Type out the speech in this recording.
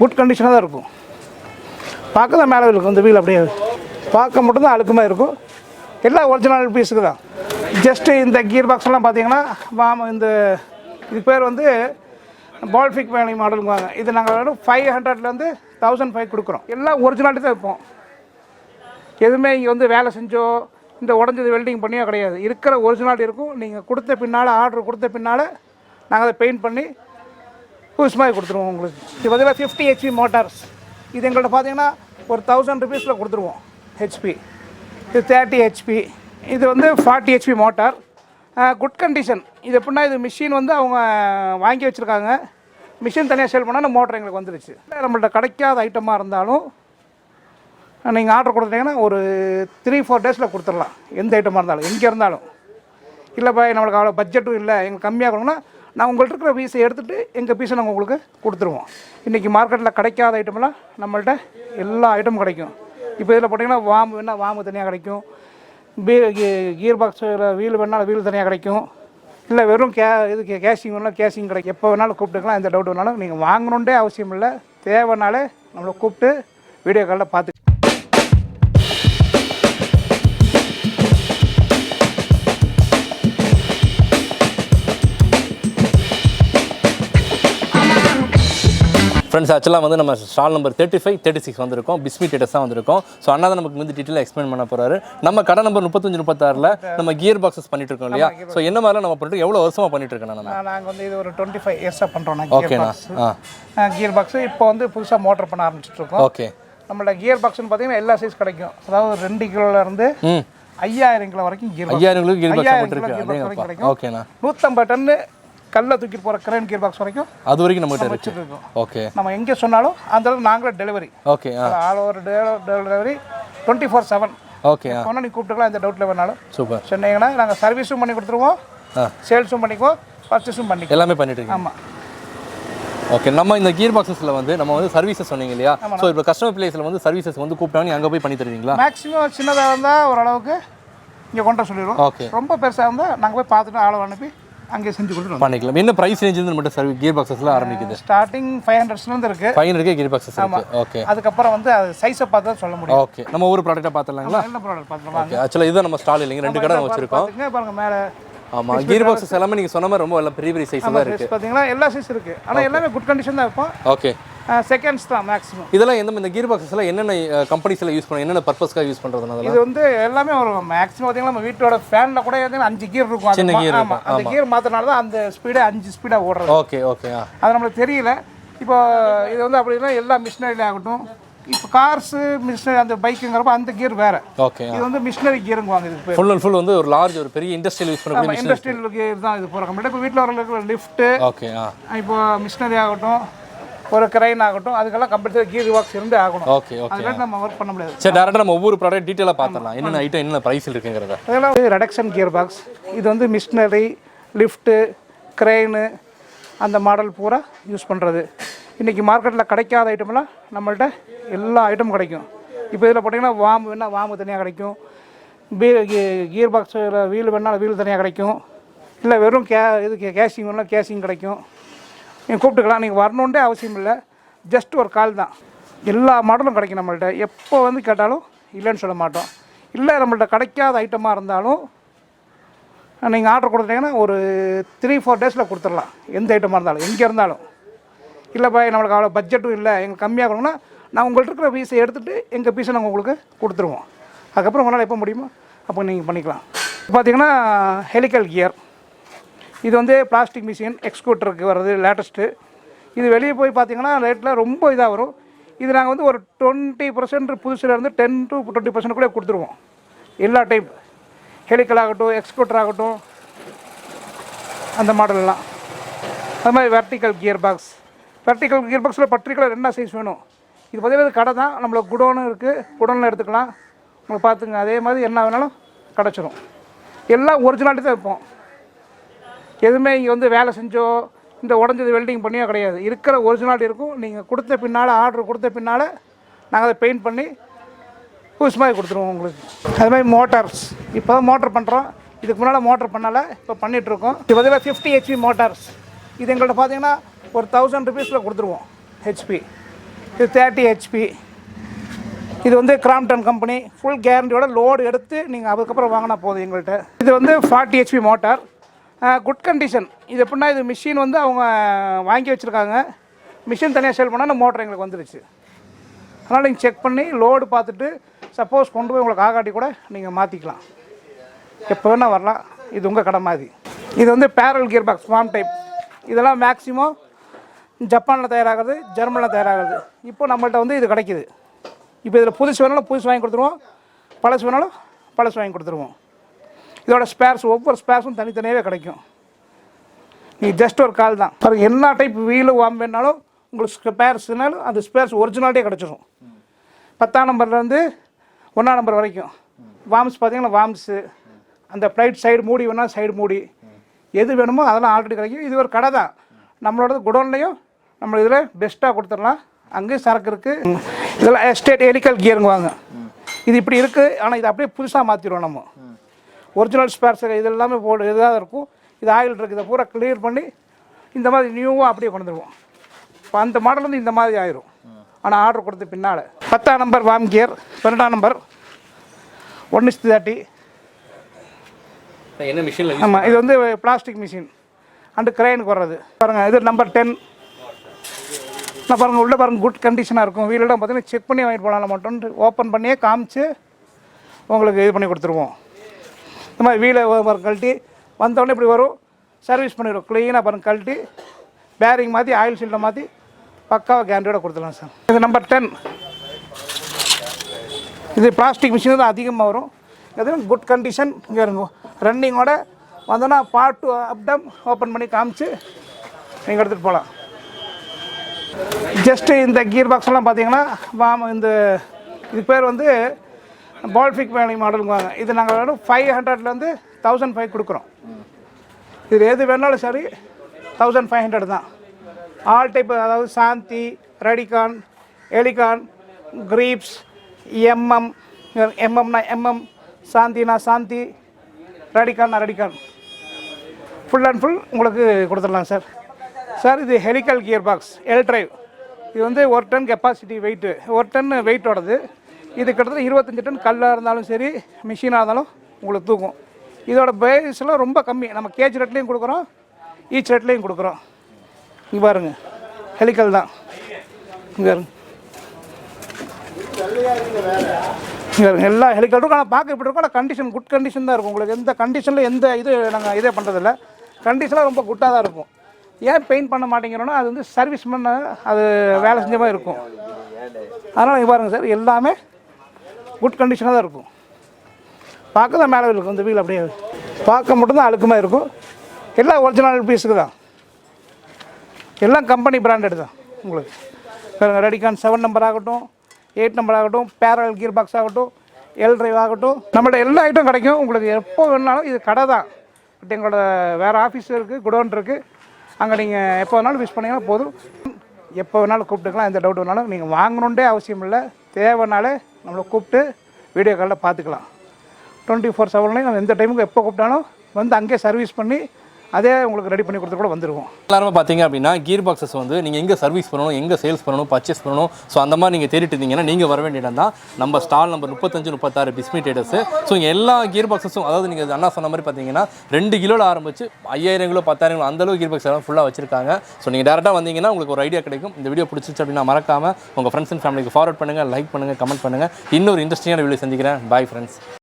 Good கண்டிஷனாக தான் இருக்கும். பார்க்க தான் மேலே இருக்கும். இந்த வீல் அப்படியே பார்க்க மட்டும்தான் அழுக்கமாக இருக்கும். எல்லாம் ஒரிஜினல் பீஸுக்கு தான். ஜஸ்ட்டு இந்த கியர் பாக்ஸ்லாம் பார்த்தீங்கன்னா இந்த இது பேர் வந்து பால்ஃபிக் வேலை மாடலுங்குவாங்க. இது நாங்கள் 500லேருந்து 1005 கொடுக்குறோம். எல்லாம் ஒரிஜினாலிட்டி தான் வைப்போம். எதுவுமே இங்கே வந்து வேலை செஞ்சோ இந்த உடஞ்சது வெல்டிங் பண்ணியோ கிடையாது. இருக்கிற ஒரிஜினாலிட்டி இருக்கும். நீங்கள் கொடுத்த பின்னால் ஆர்டர் கொடுத்த பின்னால் நாங்கள் அதை பெயிண்ட் பண்ணி புதுசு மாதிரி கொடுத்துருவோம் உங்களுக்கு. இது பார்த்தீங்கன்னா 50 HP மோட்டார்ஸ். இது எங்கள்கிட்ட பார்த்தீங்கன்னா ஒரு 1000 ருபீஸில் கொடுத்துருவோம். ஹெச்பி இது 30 HP. இது வந்து 40 HP மோட்டார். Good condition. இது எப்படின்னா இது மிஷின் வந்து அவங்க வாங்கி வச்சுருக்காங்க. மிஷின் தனியாக சேல் பண்ணால் அந்த மோட்டர் எங்களுக்கு வந்துடுச்சு. நம்மள்ட்ட கிடைக்காத ஐட்டமாக இருந்தாலும் நீங்கள் ஆர்டர் கொடுத்துட்டீங்கன்னா ஒரு 3-4 டேஸில் கொடுத்துடலாம். எந்த ஐட்டமாக இருந்தாலும் எங்கே இருந்தாலும். இல்லை பாய் நம்மளுக்கு அவ்வளோ பட்ஜெட்டும் இல்லை எங்களுக்கு கம்மியாக கொடுங்கன்னா நான் உங்கள்கிட்ட இருக்கிற பீஸை எடுத்துகிட்டு எங்கள் பீஸை நாங்கள் உங்களுக்கு கொடுத்துருவோம். இன்றைக்கி மார்க்கெட்டில் கிடைக்காத ஐட்டமெல்லாம் நம்மள்ட்ட எல்லா ஐட்டமும் கிடைக்கும். இப்போ இதில் போட்டிங்கன்னா வாம்பு வேணால் வாம்பு தனியாக கிடைக்கும். கியர் பாக்ஸில் வீல் வேணாலும் வீல் தனியாக கிடைக்கும். இல்லை வெறும் கேஷிங் வேணாலும் கேஷிங் கிடைக்கும். எப்போ வேணாலும் கூப்பிட்டுக்கலாம். எந்த டவுட் வேணாலும் நீங்கள் வாங்கணுன்றே அவசியம் இல்லை. தேவைனாலே நம்மளை கூப்பிட்டு வீடியோ காலில் பார்த்து. ஃப்ரெண்ட்ஸ் ஆக்சுவலாக வந்து நம்ம ஸ்டால் நம்பர் 35, 36 வந்திருக்கோம். பிஸ்மி டேட்டஸ் தான் வந்திருக்கோம். ஸோ அண்ணா தான் நமக்கு வந்து டீட்டெயிலாக எக்ஸ்பிளைன் பண்ண போகிறாரு. நம்ம கடை நம்பர் 35, 36ல நம்ம கியர் பாக்ஸஸ் பண்ணிட்டு இருக்கோம் இல்லையா? ஸோ என்ன மாதிரிலாம் நம்ம பண்ணிட்டு எவ்வளோ வருஷமாக பண்ணிட்டு இருக்கோம்? நாங்கள் வந்து இது ஒரு 25 இயர்ஸாக பண்ணுறோம். ஓகேண்ணா. கியர் பாக்ஸ் இப்போ வந்து புதுசாக மோட்டர் பண்ண ஆரம்பிச்சிட்ருக்கோம். ஓகே. நம்மளோட கியர் பாக்ஸ்னு பார்த்தீங்கன்னா எல்லா சைஸ் கிடைக்கும். அதாவது 2 கிலோலேருந்து 5000 கிலோ வரைக்கும் கியர் 5000 கிலோ கியர் பாக்ஸ் கிடைக்கும். ஓகேண்ணா. 150 டன்னு கல்லை தூக்கிட்டு போகிற கிரேன் கியர் பாக்ஸ் வரைக்கும் அது வரைக்கும் நம்மகிட்ட வச்சுருக்கோம். ஓகே. நம்ம எங்கே சொன்னாலும் அந்த அளவுக்கு நாங்களே delivery. Okay. All over delivery 24/7. Okay. சொன்னால் நீங்கள் கூப்பிட்டுக்கலாம் எந்த டவுட்டில் வேணாலும். சூப்பர். சொன்னீங்கன்னா நாங்கள் சர்வீஸும் பண்ணி கொடுத்துருவோம், சேல்ஸும் பண்ணிக்குவோம், பர்ச்சேஸும் பண்ணிக்குவோம். எல்லாமே பண்ணிட்டு இருக்கோம். ஆமாம். ஓகே. நம்ம இந்த கியர் பாக்ஸஸில் வந்து நம்ம வந்து சர்வீஸஸ் சொன்னீங்க இல்லையா? ஸோ இப்போ கஸ்டமர் பிளேஸில் வந்து சர்வீசஸ் வந்து கூப்பிட்டாங்க அங்கே போய் பண்ணி தருவீங்களா? மேக்ஸிமம் சின்னதாக இருந்தால் ஓரளவுக்கு இங்கே கொண்டு சொல்லிடுவோம். ஓகே. ரொம்ப பெருசாக இருந்தால் நாங்கள் போய் பார்த்துட்டு ஆளை அனுப்பி அங்கே செஞ்சு கொடுத்துருவோம். பண்ணிக்கலாம். என்ன பிரைஸ் ரேஞ்ச் இருந்து மட்டும் சர்வீஸ் கியர் பாக்ஸஸ்ல ஆரம்பிக்குது? ஸ்டார்டிங் 500லேருந்து இருக்கு. 500 கியர் பாக்ஸஸ் இருக்கு. ஓகே. அதுக்கப்புறம் வந்து அது சைஸை பார்த்து தான் சொல்ல முடியும். ஓகே. நம்ம ஒரு ப்ராடக்ட்டா பார்த்தலாங்களா? என்ன ப்ராடக்ட் பார்த்தலாம். ஓகே. ஆக்சுவலா இதுதான் நம்ம ஸ்டால் இல்லைங்க. 2 கடை வச்சிருக்கோம். இங்க பாருங்க மேலே. ஆமா. கியர் பாக்ஸஸ் எல்லாமே நீங்க சொன்ன மாதிரி ரொம்ப எல்லாம் பெரிய பெரிய சைஸ் தான் இருக்கு. பாத்தீங்களா எல்லா சைஸ் இருக்கு. ஆனா எல்லாமே குட் கண்டிஷன் தான் இருக்கும். ஓகே. செகண்ட்ஸ் தான் மேக்ஸிமம். இதெல்லாம் இந்த கியர் பாக்ஸஸ்ல என்னென்ன கம்பெனிஸ்ல யூஸ் பண்ணுவாங்க, என்னென்ன பர்பஸ்க்காக யூஸ் பண்றதுனால? இது வந்து எல்லாமே ஒரு மேக்ஸிமம் பாத்தீங்கன்னா நம்ம வீட்டோட ஃபேன்ல கூட 5 கியர் இருக்கும். சின்ன கியர். ஆமா. அந்த கியர் மாத்தனால தான் அந்த ஸ்பீடே 5 ஸ்பீடா ஓடுறது. ஓகே. ஓகே. அது நமக்கு தெரியல. இப்போ இது வந்து அப்படினா எல்லா மிஷினரில ஆகட்டும். இப்போ கார்ஸ் மிஷினரி அந்த பைக்குங்கறப்ப அந்த கியர் வேற. ஓகே. இது வந்து மிஷினரி கியர்ங்குவாங்க. இது ஃபுல் அண்ட் ஃபுல் வந்து ஒரு லார்ஜ் ஒரு பெரிய இண்டஸ்ட்ரியல் யூஸ் பண்ணக்கூடிய மிஷினரி. இண்டஸ்ட்ரியல் கியர் தான் இது போற கம்பெனி. இப்போ வீட்ல வரல லிஃப்ட். ஓகே. இப்போ மிஷினரி ஆகட்டும், ஒரு கிரைன் ஆகட்டும், அதுக்கெல்லாம் கம்பல்சரி கியர் பாக்ஸ் இருந்து ஆகணும். ஓகே. ஓகே. அதனால நம்ம வர்க் பண்ண முடியாது. சரி, டைரக்டா நம்ம ஒவ்வொரு ப்ராடக்ட் டீடைலா பார்த்தறலாம். என்னென்ன ஐட்டம் என்னென்ன பிரைஸ் இருக்குங்கறத. அதெல்லாம் ரிடக்ஷன் கியர் பாக்ஸ். இது வந்து மிஷினரி, லிஃப்ட், கிரைன் அந்த மாடல் பூரா யூஸ் பண்ணுறது. இன்றைக்கி மார்க்கெட்டில் கிடைக்காத ஐட்டமெல்லாம் நம்மள்ட்ட எல்லா ஐட்டமும் கிடைக்கும். இப்போ இதில் போட்டிங்கன்னா வாம்பு வேணால் வாம்பு தனியாக கிடைக்கும். கியர் பாக்ஸில் வீல் வேணாலும் வீல் தனியாக கிடைக்கும். இல்லை வெறும் கேஷிங் வேணாலும் கேஷிங் கிடைக்கும். நீங்கள் கூப்பிட்டுக்கலாம். நீங்கள் வரணுன்றே அவசியம் இல்லை. ஜஸ்ட் ஒரு கால் தான். எல்லா மாடலும் கிடைக்கும் நம்மள்ட்ட. எப்போ வந்து கேட்டாலும் இல்லைன்னு சொல்ல மாட்டோம். இல்லை நம்மள்ட்ட கிடைக்காத ஐட்டமாக இருந்தாலும் நீங்கள் ஆர்டர் கொடுத்தீங்கன்னா ஒரு 3-4 டேஸில் கொடுத்துடலாம். எந்த ஐட்டமாக இருந்தாலும் எங்கே இருந்தாலும். இல்லை பாய் நம்மளுக்கு அவ்வளோ பட்ஜெட்டும் இல்லை எங்களுக்கு கம்மியாக கொடுங்கன்னா நான் உங்கள்கிட்ட இருக்கிற பீஸை எடுத்துகிட்டு எங்கள் பீஸை நாங்கள் உங்களுக்கு கொடுத்துருவோம். அதுக்கப்புறம் உங்களால் எப்போ முடியுமோ அப்போ நீங்கள் பண்ணிக்கலாம். பார்த்தீங்கன்னா ஹெலிக்கல் கியர். இது வந்து பிளாஸ்டிக் மிஷின் எக்ஸ்கூட்டருக்கு வர்றது லேட்டஸ்ட்டு. இது வெளியே போய் பார்த்தீங்கன்னா ரேட்டில் ரொம்ப இதாக வரும். இது நாங்கள் வந்து ஒரு 20% புதுசுலேருந்து 10 to 20% கூட கொடுத்துருவோம். எல்லா டைப் ஹெலிக்கல் ஆகட்டும், எக்ஸ்கூட்டர் ஆகட்டும், அந்த மாடல்லாம். அது மாதிரி vertical gear box. Vertical gear பாக்ஸில் பர்டிகுலர் என்ன சைஸ் வேணும். இது பார்த்தீங்கன்னா கடை தான். நம்மளுக்கு குடோனும் இருக்குது, குடோனில் எடுத்துக்கலாம். உங்களுக்கு பார்த்துங்க. அதே மாதிரி என்ன வேணாலும் கிடச்சிரும். எல்லாம் ஒரிஜினாலிட்டி தான் வைப்போம். எதுவுமே இங்கே வந்து வேலை செஞ்சோ இந்த உடஞ்சது வெல்டிங் பண்ணியோ கிடையாது. இருக்கிற ஒரிஜினாலிட்டி இருக்கும். நீங்கள் கொடுத்த பின்னால் ஆர்டர் கொடுத்த பின்னால் நாங்கள் அதை பெயிண்ட் பண்ணி புதுசு மாதிரி கொடுத்துருவோம் உங்களுக்கு. அது மாதிரி மோட்டார்ஸ். இப்போ தான் மோட்டர் பண்ணுறோம். இதுக்கு முன்னால் மோட்டர் பண்ணலை, இப்போ பண்ணிகிட்ருக்கோம். இது பார்த்தீங்கன்னா 50 HP மோட்டார்ஸ். இது எங்கள்கிட்ட பார்த்தீங்கன்னா ஒரு 1000 ருபீஸில் கொடுத்துருவோம். ஹெச்பி இது 30 ஹெச்பி. இது வந்து கிராம்ப்டன் கம்பெனி, ஃபுல் கேரண்டியோட லோடு எடுத்து நீங்கள் அதுக்கப்புறம் வாங்கினா போதும் எங்கள்கிட்ட. இது வந்து 40 ஹெச்பி மோட்டார், குட் கண்டிஷன். இது எப்படின்னா இது மிஷின் வந்து அவங்க வாங்கி வச்சுருக்காங்க, மிஷின் தனியாக சேல் பண்ணால் இந்த மோட்டர் எங்களுக்கு வந்துருச்சு. அதனால் நீங்கள் செக் பண்ணி லோடு பார்த்துட்டு சப்போஸ் கொண்டு போய் உங்களுக்கு ஆகாட்டி கூட நீங்கள் மாற்றிக்கலாம், எப்போ வேணால் வரலாம். இது உங்கள் கடை மாதிரி. இது வந்து barrel gear box form type. இதெல்லாம் மேக்ஸிமம் ஜப்பானில் தயாராகிறது, ஜெர்மனியில் தயாராகிறது. இப்போ நம்மள்கிட்ட வந்து இது கிடைக்கிது. இப்போ இதில் புதுசு வேணாலும் புதுசு வாங்கி கொடுத்துருவோம், பழசு வேணாலும் பழசு வாங்கி கொடுத்துருவோம். இதோட ஸ்பேர்ஸ் ஒவ்வொரு ஸ்பேர்ஸும் தனித்தனியாகவே கிடைக்கும். நீங்கள் ஜஸ்ட் ஒரு கால் தான் பாருங்கள். என்ன டைப் வீலு வாம் வேணாலும் உங்களுக்கு ஸ்பேர்ஸ்னாலும் அந்த ஸ்பேர்ஸ் ஒரிஜினாலிட்டியே கிடச்சிடும். 10ஆம் நம்பர்லேருந்து 1ஆம் நம்பர் வரைக்கும். வாம்ஸ் பார்த்தீங்கன்னா வாம்ஸு, அந்த ப்ளைட் சைடு மூடி வேணால் சைடு மூடி, எது வேணுமோ அதெல்லாம் ஆல்ரெடி கிடைக்கும். இது ஒரு கடை தான், நம்மளோட குடோன்லேயும் நம்ம இதில் பெஸ்ட்டாக கொடுத்துடலாம். அங்கேயும் சரக்கு இருக்குது. இதெல்லாம் எஸ்டேட் ஹெலிக்கல் கியருங்குவாங்க. இது இப்படி இருக்குது, ஆனால் இது அப்படியே புதுசாக மாற்றிடுவோம் நம்ம. ஒரிஜினல் ஸ்பேர்ஸ் இது எல்லாமே போடு எதாவது இருக்கும். இது ஆயில் இருக்குது, இதை பூரா கிளியர் பண்ணி இந்த மாதிரி நியூவாக அப்படியே கொண்டு வந்துடுவோம். இப்போ அந்த மாடல் வந்து இந்த மாதிரி ஆயிரும். ஆனால் ஆர்டர் கொடுத்த பின்னால் 10ஆம் நம்பர் வாம் கியர், 12ஆம் நம்பர் 1:30. என்ன மிஷின்? ஆமாம், இது வந்து பிளாஸ்டிக் மிஷின் அண்டு கிரைனுக்கு வர்றது. பாருங்கள், இது நம்பர் 10. நான் பாருங்கள் உள்ளே பாருங்கள், குட் கண்டிஷனாக இருக்கும். வீலெல்லாம் பார்த்தீங்கன்னா செக் பண்ணி வாங்கிட்டு போகலாம். மட்டும் ஓப்பன் பண்ணியே காமிச்சு உங்களுக்கு இது பண்ணி கொடுத்துருவோம். இந்த மாதிரி வீலை கழட்டி வந்தோடனே இப்படி வரும், சர்வீஸ் பண்ணிடுவோம். க்ளீனாக பாருங்கள் கழட்டி பேரிங் மாற்றி ஆயில் சீல்டை மாற்றி பக்காவாக கேரண்டியோட கொடுத்துடலாம் சார். இது நம்பர் 10. இது பிளாஸ்டிக் மிஷின் தான் அதிகமாக வரும். அது குட் கண்டிஷன். இங்கே இருக்கும் ரன்னிங்கோட வந்தோன்னா பார்ட் டு அப்டம் ஓப்பன் பண்ணி காமிச்சு நீங்கள் எடுத்துகிட்டு போகலாம். ஜஸ்ட்டு இந்த கியர் பாக்ஸ்லாம் பார்த்தீங்கன்னா இந்த இது பேர் வந்து பால்ஃபிக் வேலை மாடலுங்குவாங்க. இது நாங்கள் வேணும் 500லேருந்து 1005 கொடுக்குறோம். இது எது வேணாலும் சரி 1500 தான். ஆல் டைப், அதாவது சாந்தி, ரெடிகான், எலிகான், கிரீப்ஸ், எம்எம்னா எம்எம், சாந்தினா சாந்தி, ரெடிகான்னா ரெடிகான், ஃபுல் அண்ட் ஃபுல் உங்களுக்கு கொடுத்துடலாம் சார். சார் இது helical gear box L drive. இது வந்து 1 டன் கெப்பாசிட்டி வெயிட்டு, 1 டன் வெயிட்டோடது. இது கிட்டத்தட்ட 25 டன் கல்லாக இருந்தாலும் சரி மிஷினாக இருந்தாலும் உங்களுக்கு தூக்கும். இதோட பேஸ்லாம் ரொம்ப கம்மி. நம்ம கேஜ் ரேட்லேயும் கொடுக்குறோம், ஈச் ரேட்லேயும் கொடுக்குறோம். இங்கே பாருங்கள், ஹெலிக்கல் தான். இங்கே எல்லா ஹெலிக்கல் இருக்கும். ஆனால் பார்க்க இப்படி இருக்கும், ஆனால் கண்டிஷன் குட் கண்டிஷன் தான் இருக்கும். உங்களுக்கு எந்த கண்டிஷனில் எந்த இது நாங்கள் இதே பண்ணுறதில்ல. கண்டிஷனாக ரொம்ப குட்டாக தான் இருக்கும். ஏன் பெயிண்ட் பண்ண மாட்டேங்கிறோன்னா அது வந்து சர்வீஸ் பண்ண அது வேலை செஞ்ச மாதிரி இருக்கும். அதனால் இங்கே பாருங்கள் சார், எல்லாமே குட் கண்டிஷனாக தான் இருக்கும். பார்க்க தான் மேலே இருக்கும். இந்த வீல் அப்படியே பார்க்க மட்டும்தான் அழுக்குமாக இருக்கும். எல்லாம் ஒரிஜினல் பீஸுக்கு தான், எல்லாம் கம்பெனி பிராண்டட் தான். உங்களுக்கு ரெடிகான் 7 நம்பர் ஆகட்டும், 8 நம்பர் ஆகட்டும், பேரல் கியர் பாக்ஸ் ஆகட்டும், எல் டிரைவ் ஆகட்டும், நம்மள்ட்ட எல்லா ஐட்டம் கிடைக்கும். உங்களுக்கு எப்போ வேணாலும் இது கடை தான். பட் எங்களோட வேறு ஆஃபீஸ் இருக்குது, குடோன் இருக்குது. அங்கே நீங்கள் எப்போ வேணாலும் விஷ் பண்ணிங்கன்னா போதும். எப்போ வேணாலும் கூப்பிட்டுக்கலாம். எந்த டவுட் வேணாலும் நீங்கள் வாங்கணுன்றே அவசியம் இல்லை. தேவைனாலே நம்மளை கூப்பிட்டு வீடியோ காலில் பார்த்துக்கலாம். 24/7 நம்ம எந்த டைமுக்கு எப்போ கூப்பிட்டாலும் வந்து அங்கேயே சர்வீஸ் பண்ணி அதே உங்களுக்கு ரெடி பண்ணி கொடுத்து கூட வந்துடுவோம். எல்லாருமே பார்த்தீங்க அப்படின்னா கியர் பாக்ஸஸ் வந்து நீங்கள் எங்கே சர்வீஸ் பண்ணணும், எங்கே சேல்ஸ் பண்ணணும், பர்ச்சேஸ் பண்ணணும், ஸோ அந்த மாதிரி நீங்கள் தேடிட்டு இருந்தீங்கன்னா நீங்கள் வர வேண்டிய இடம் தான் நம்ம ஸ்டால் நம்பர் 35, 36 பிஸ்மி டேட்டர்ஸ். ஸோ இங்கே எல்லா கியர் பாக்ஸஸும், அதாவது நீங்கள் அண்ணா சொன்ன மாதிரி பார்த்தீங்கன்னா 2 கிலோவில் ஆரம்பிச்சு 5000 கிலோ 10000 கிலோ அந்தளவு கியர் பாக்ஸ் எல்லாம் ஃபுல்லாக வச்சிருக்காங்க. ஸோ நீங்கள் டேரெக்டாக வந்தீங்கன்னா உங்களுக்கு ஒரு ஐடியா கிடைக்கும். இந்த வீடியோ பிடிச்சிச்சு அப்படின்னா மறக்காமல் உங்கள் ஃப்ரெண்ட்ஸ் அண்ட் ஃபேமிலிக்கு ஃபார்வர்ட் பண்ணுங்கள், லைக் பண்ணுங்கள், கமெண்ட் பண்ணுங்கள். இன்னொரு இன்ட்ரெஸ்டிங்கான வீடியோ சந்திக்கிறேன். Bye friends.